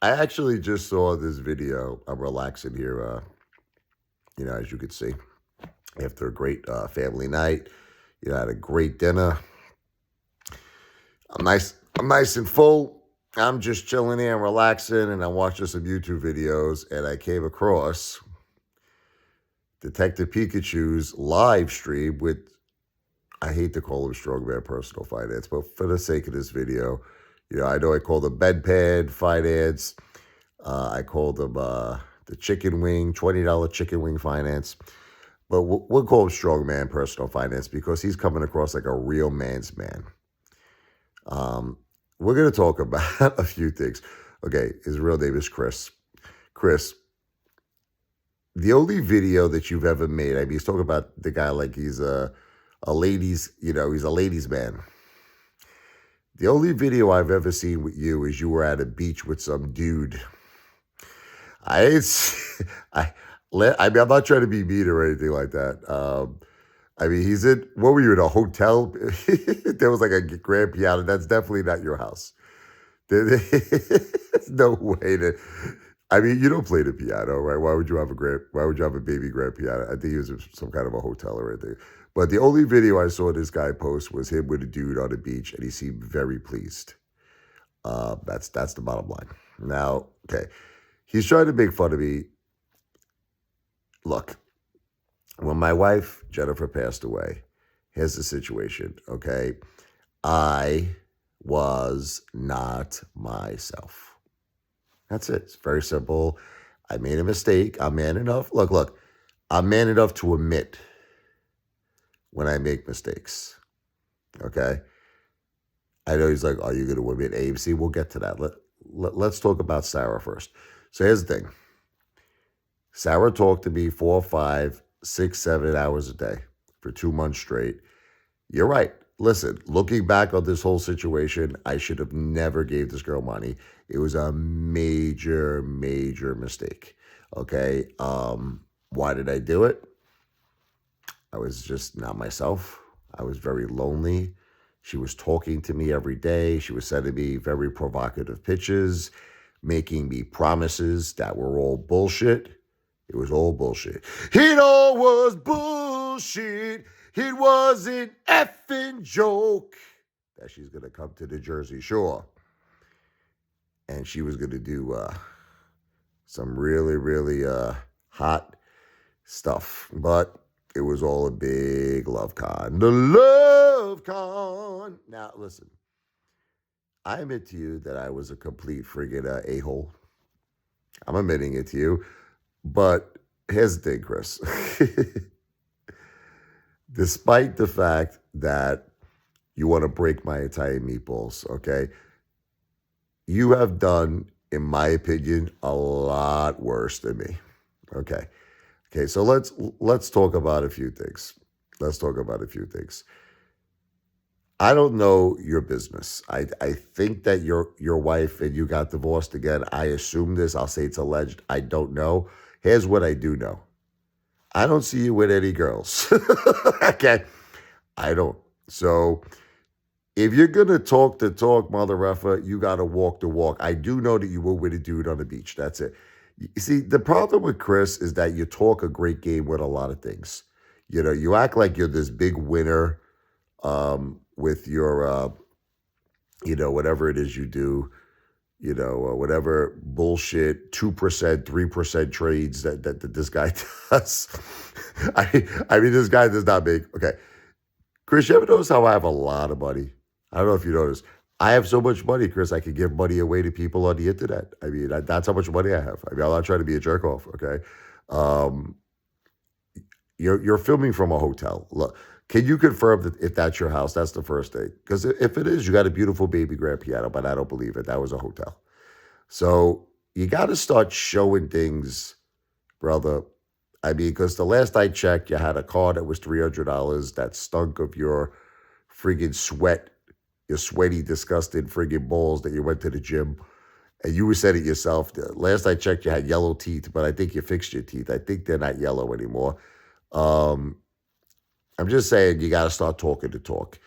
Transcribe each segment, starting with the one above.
I actually just saw this video. I'm relaxing here, as you can see, after a great family night. Had a great dinner. I'm nice and full. I'm just chilling here and relaxing, and I'm watching some YouTube videos, and I came across Detective Pikachu's live stream with, I hate to call him Strongman Personal Finance, but for the sake of this video, I know I called him Bedpan Finance. I called him the Chicken Wing, $20 Chicken Wing Finance. But we'll call him Strongman Personal Finance because he's coming across like a real man's man. We're going to talk about a few things. Okay, his real name is Chris. Chris, the only video that you've ever made, I mean, he's talking about the guy like he's a ladies, he's a ladies' man. The only video I've ever seen with you is you were at a beach with some dude. I mean, I'm not trying to be mean or anything like that. I mean, what were you, in a hotel? There was like a grand piano. That's definitely not your house. There's no way I mean, you don't play the piano, right? Why would you have a baby grand piano? I think he was in some kind of a hotel or anything. But the only video I saw this guy post was him with a dude on the beach, and he seemed very pleased. That's the bottom line. Now, okay, he's trying to make fun of me. Look, when my wife, Jennifer, passed away, here's the situation, okay? I was not myself. That's it. It's very simple. I made a mistake. I'm man enough. Look, I'm man enough to admit when I make mistakes, okay? I know he's like, are you going to admit AMC? We'll get to that. Let's talk about Sarah first. So here's the thing. Sarah talked to me 4, 5, 6, 7 hours a day for 2 months straight. You're right. Listen, looking back on this whole situation, I should have never gave this girl money. It was a major, major mistake. Okay. Why did I do it? I was just not myself. I was very lonely. She was talking to me every day. She was sending me very provocative pictures, making me promises that were all bullshit. It was all bullshit. It all was bullshit. It was an effing joke that she's going to come to the Jersey Shore. And she was going to do some really, really hot stuff. But it was all a big love con. The love con. Now, listen. I admit to you that I was a complete friggin' a-hole. I'm admitting it to you. But here's the thing, Chris. Despite the fact that you want to break my Italian meatballs, okay, you have done, in my opinion, a lot worse than me. Okay. So let's talk about a few things. I don't know your business. I think that your wife and you got divorced again. I assume this. I'll say it's alleged. I don't know. Here's what I do know. I don't see you with any girls. Okay. I don't. So if you're going to talk the talk, mother effer, you got to walk the walk. I do know that you were with a dude on the beach. That's it. You see, the problem with Chris is that you talk a great game with a lot of things. You act like you're this big winner with your, whatever it is you do. Whatever bullshit 2%, 3% trades that this guy does. I mean, this guy does not make. Okay, Chris, you ever notice how I have a lot of money? I don't know if you noticed. I have so much money, Chris. I can give money away to people on the internet. I mean, that's how much money I have. I mean, I'm not trying to be a jerk off. Okay, you're filming from a hotel. Look. Can you confirm that if that's your house? That's the first thing. Because if it is, you got a beautiful baby grand piano, but I don't believe it. That was a hotel. So you got to start showing things, brother. I mean, because the last I checked, you had a car that was $300 that stunk of your friggin' sweat, your sweaty, disgusting friggin' balls that you went to the gym. And you said it yourself. Last I checked, you had yellow teeth, but I think you fixed your teeth. I think they're not yellow anymore. I'm just saying you got to start talking the talk.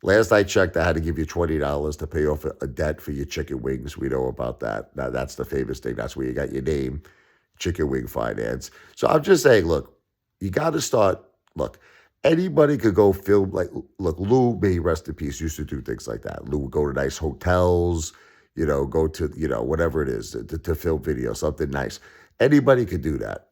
Last I checked, I had to give you $20 to pay off a debt for your chicken wings. We know about that. Now, that's the famous thing. That's where you got your name, chicken wing finance. So I'm just saying, look, you got to start. Look, anybody could go film. Like, look, Lou, may he rest in peace, used to do things like that. Lou would go to nice hotels, go to, whatever it is to film video, something nice. Anybody could do that.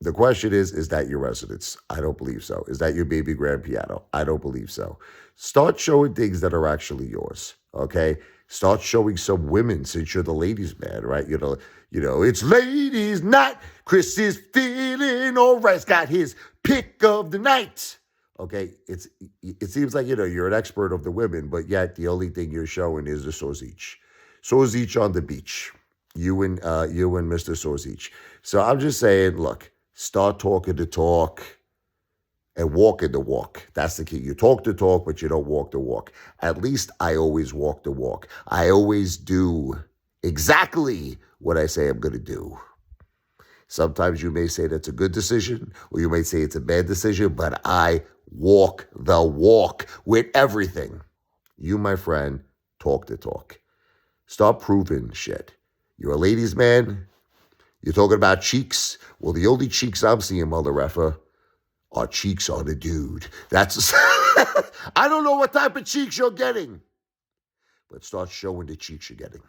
The question is that your residence? I don't believe so. Is that your baby grand piano? I don't believe so. Start showing things that are actually yours, okay? Start showing some women, since you're the ladies' man, right? It's ladies' night. Chris is feeling all right. He's got his pick of the night. Okay, it seems like, you're an expert of the women, but yet the only thing you're showing is the sausage. Sausage on the beach. You and Mr. Sausage. So I'm just saying, look, start talking the talk and walking the walk. That's the key. You talk the talk, but you don't walk the walk. At least I always walk the walk. I always do exactly what I say I'm going to do. Sometimes you may say that's a good decision, or you may say it's a bad decision, but I walk the walk with everything. You, my friend, talk the talk. Stop proving shit. You're a ladies' man. You're talking about cheeks. Well, the only cheeks I'm seeing, mother effer, are cheeks on a dude. That's I don't know what type of cheeks you're getting, but start showing the cheeks you're getting.